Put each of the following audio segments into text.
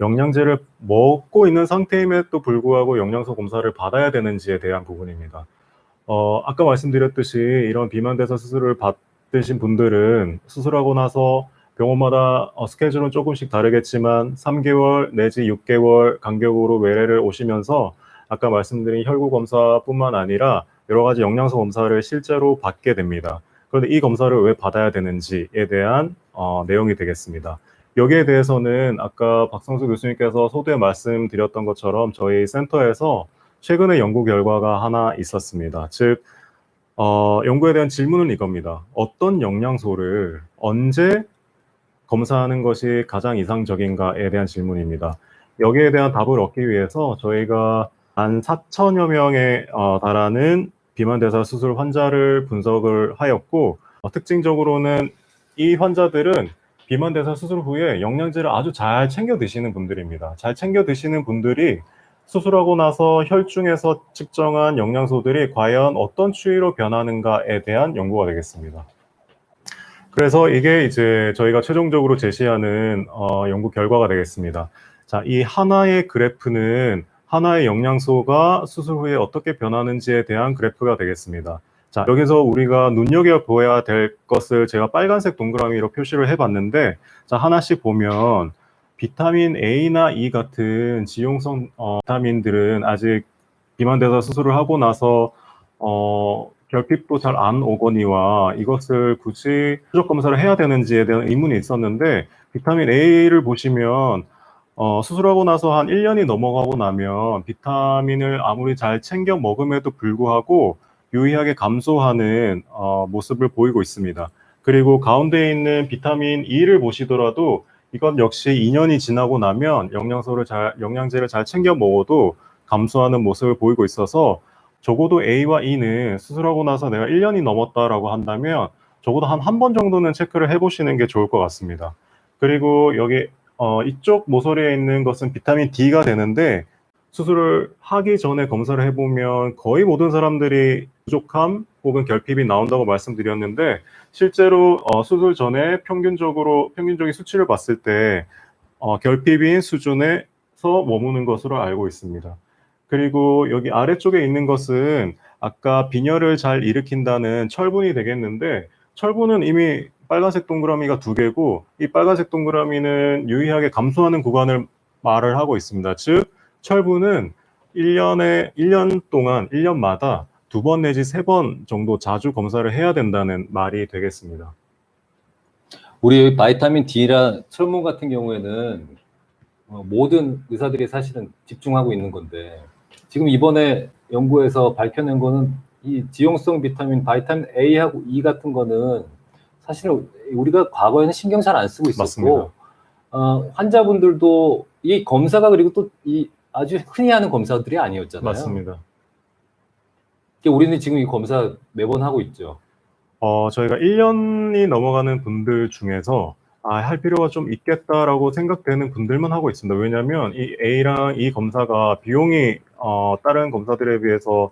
영양제를 먹고 있는 상태임에도 불구하고 영양소 검사를 받아야 되는지에 대한 부분입니다. 아까 말씀드렸듯이 이런 비만대사 수술을 받으신 분들은 수술하고 나서 병원마다 스케줄은 조금씩 다르겠지만 3개월 내지 6개월 간격으로 외래를 오시면서 아까 말씀드린 혈구 검사뿐만 아니라 여러 가지 영양소 검사를 실제로 받게 됩니다. 그런데 이 검사를 왜 받아야 되는지에 대한 내용이 되겠습니다. 여기에 대해서는 아까 박성수 교수님께서 소두에 말씀드렸던 것처럼 저희 센터에서 최근에 연구 결과가 하나 있었습니다. 즉, 연구에 대한 질문은 이겁니다. 어떤 영양소를 언제 검사하는 것이 가장 이상적인가에 대한 질문입니다. 여기에 대한 답을 얻기 위해서 저희가 한 4천여 명에 달하는 비만대사 수술 환자를 분석을 하였고, 특징적으로는 이 환자들은 비만대사 수술 후에 영양제를 아주 잘 챙겨 드시는 분들입니다. 잘 챙겨 드시는 분들이 수술하고 나서 혈중에서 측정한 영양소들이 과연 어떤 추이로 변하는가에 대한 연구가 되겠습니다. 그래서 이게 이제 저희가 최종적으로 제시하는 연구 결과가 되겠습니다. 자, 이 하나의 그래프는 하나의 영양소가 수술 후에 어떻게 변하는지에 대한 그래프가 되겠습니다. 자, 여기서 우리가 눈여겨보아야 될 것을 제가 빨간색 동그라미로 표시를 해봤는데, 자, 하나씩 보면 비타민 A나 E 같은 지용성 비타민들은 아직 비만대사 수술을 하고 나서 결핍도 잘 안 오거니와 이것을 굳이 추적 검사를 해야 되는지에 대한 의문이 있었는데, 비타민 A를 보시면 수술하고 나서 한 1년이 넘어가고 나면 비타민을 아무리 잘 챙겨 먹음에도 불구하고 유의하게 감소하는 모습을 보이고 있습니다. 그리고 가운데 있는 비타민 E를 보시더라도 이건 역시 2년이 지나고 나면 영양제를 잘 챙겨 먹어도 감소하는 모습을 보이고 있어서, 적어도 A와 E는 수술하고 나서 내가 1년이 넘었다라고 한다면 적어도 한 번 정도는 체크를 해보시는 게 좋을 것 같습니다. 그리고 여기 이쪽 모서리에 있는 것은 비타민 D가 되는데, 수술을 하기 전에 검사를 해보면 거의 모든 사람들이 부족함 혹은 결핍이 나온다고 말씀드렸는데, 실제로 수술 전에 평균적인 수치를 봤을 때 결핍인 수준에서 머무는 것으로 알고 있습니다. 그리고 여기 아래쪽에 있는 것은 아까 빈혈을 잘 일으킨다는 철분이 되겠는데, 철분은 이미 빨간색 동그라미가 2개고 이 빨간색 동그라미는 유의하게 감소하는 구간을 말을 하고 있습니다. 즉, 철분은 1년 동안 1년마다 2번 내지 3번 정도 자주 검사를 해야 된다는 말이 되겠습니다. 우리 바이타민 D랑 철분 같은 경우에는 모든 의사들이 사실은 집중하고 있는 건데, 지금 이번에 연구에서 밝혀낸 거는 이 지용성 비타민 A하고 E 같은 거는 사실은 우리가 과거에는 신경 잘 안 쓰고 있었고, 환자분들도 이 검사가 그리고 또 이 아주 흔히 하는 검사들이 아니었잖아요. 맞습니다. 우리는 지금 이 검사 매번 하고 있죠. 저희가 1년이 넘어가는 분들 중에서 할 필요가 좀 있겠다라고 생각되는 분들만 하고 있습니다. 왜냐하면 이 A랑 E 검사가 비용이 다른 검사들에 비해서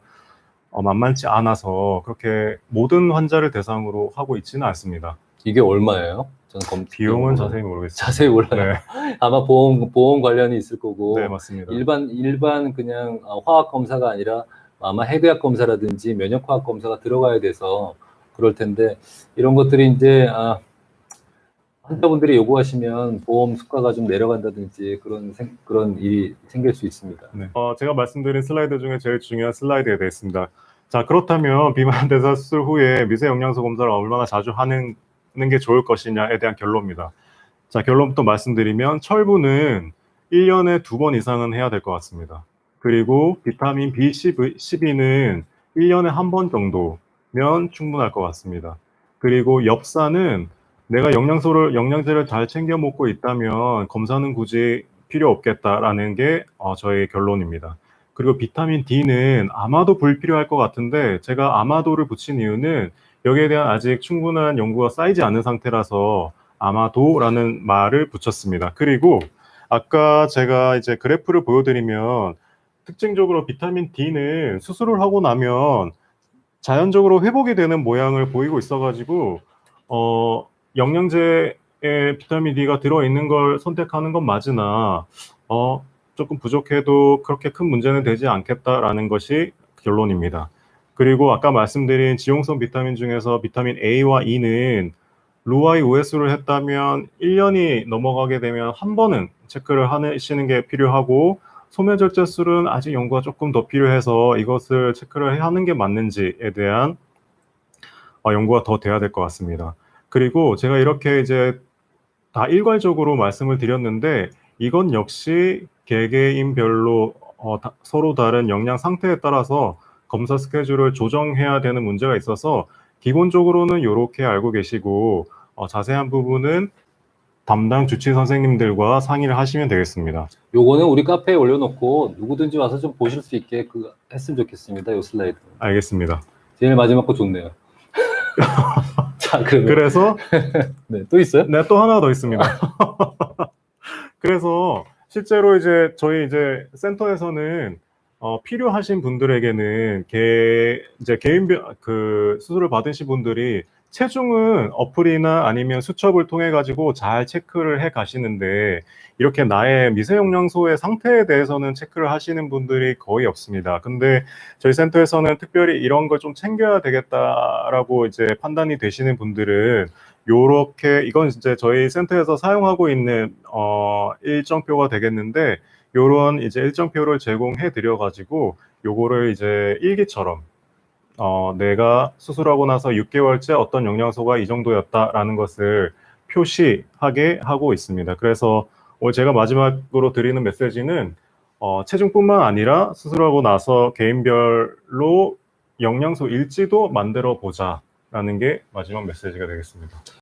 만만치 않아서 그렇게 모든 환자를 대상으로 하고 있지는 않습니다. 이게 얼마예요? 저는 비용은 자세히 모르겠습니다. 자세히 몰라요. 네. 아마 보험 관련이 있을 거고. 네, 맞습니다. 일반 그냥 화학 검사가 아니라 아마 핵의학 검사라든지 면역화학 검사가 들어가야 돼서 그럴 텐데, 이런 것들이 이제 환자분들이 요구하시면 보험 수가가 좀 내려간다든지 그런 일이 생길 수 있습니다. 네. 제가 말씀드린 슬라이드 중에 제일 중요한 슬라이드에 대했습니다. 자, 그렇다면 비만대사 수술 후에 미세 영양소 검사를 얼마나 자주 하는 게 좋을 것이냐에 대한 결론입니다. 자, 결론부터 말씀드리면 철분은 1년에 2번 이상은 해야 될 것 같습니다. 그리고 비타민 B12는 1년에 1번 정도면 충분할 것 같습니다. 그리고 엽산은 내가 영양제를 잘 챙겨 먹고 있다면 검사는 굳이 필요 없겠다라는 게 저의 결론입니다. 그리고 비타민 D는 아마도 불필요할 것 같은데, 제가 아마도를 붙인 이유는 여기에 대한 아직 충분한 연구가 쌓이지 않은 상태라서 아마도라는 말을 붙였습니다. 그리고 아까 제가 이제 그래프를 보여드리면 특징적으로 비타민 D는 수술을 하고 나면 자연적으로 회복이 되는 모양을 보이고 있어가지고 영양제에 비타민 D가 들어있는 걸 선택하는 건 맞으나 조금 부족해도 그렇게 큰 문제는 되지 않겠다라는 것이 결론입니다. 그리고 아까 말씀드린 지용성 비타민 중에서 비타민 A와 E는 루아이 OS를 했다면 1년이 넘어가게 되면 한 번은 체크를 하시는 게 필요하고, 소매절제술은 아직 연구가 조금 더 필요해서 이것을 체크를 하는 게 맞는지에 대한 연구가 더 돼야 될 것 같습니다. 그리고 제가 이렇게 이제 다 일괄적으로 말씀을 드렸는데, 이건 역시 개개인별로 서로 다른 영양 상태에 따라서 검사 스케줄을 조정해야 되는 문제가 있어서, 기본적으로는 이렇게 알고 계시고 자세한 부분은 담당 주치 선생님들과 상의를 하시면 되겠습니다. 요거는 우리 카페에 올려놓고 누구든지 와서 좀 보실 수 있게 했으면 좋겠습니다. 요 슬라이드. 알겠습니다. 제일 마지막 거 좋네요. 자, 그러면 그래서 네, 또 있어요? 네, 또 하나 더 있습니다. 그래서 실제로 이제 저희 이제 센터에서는 필요하신 분들에게는 이제 개인별 수술을 받으신 분들이 체중은 어플이나 아니면 수첩을 통해 가지고 잘 체크를 해 가시는데, 이렇게 나의 미세영양소의 상태에 대해서는 체크를 하시는 분들이 거의 없습니다. 근데 저희 센터에서는 특별히 이런 걸 좀 챙겨야 되겠다라고 이제 판단이 되시는 분들은, 요렇게 이건 이제 저희 센터에서 사용하고 있는 일정표가 되겠는데, 요런 이제 일정표를 제공해 드려 가지고 요거를 이제 일기처럼 내가 수술하고 나서 6개월째 어떤 영양소가 이 정도였다라는 것을 표시하게 하고 있습니다. 그래서 오늘 제가 마지막으로 드리는 메시지는 체중뿐만 아니라 수술하고 나서 개인별로 영양소 일지도 만들어 보자라는 게 마지막 메시지가 되겠습니다.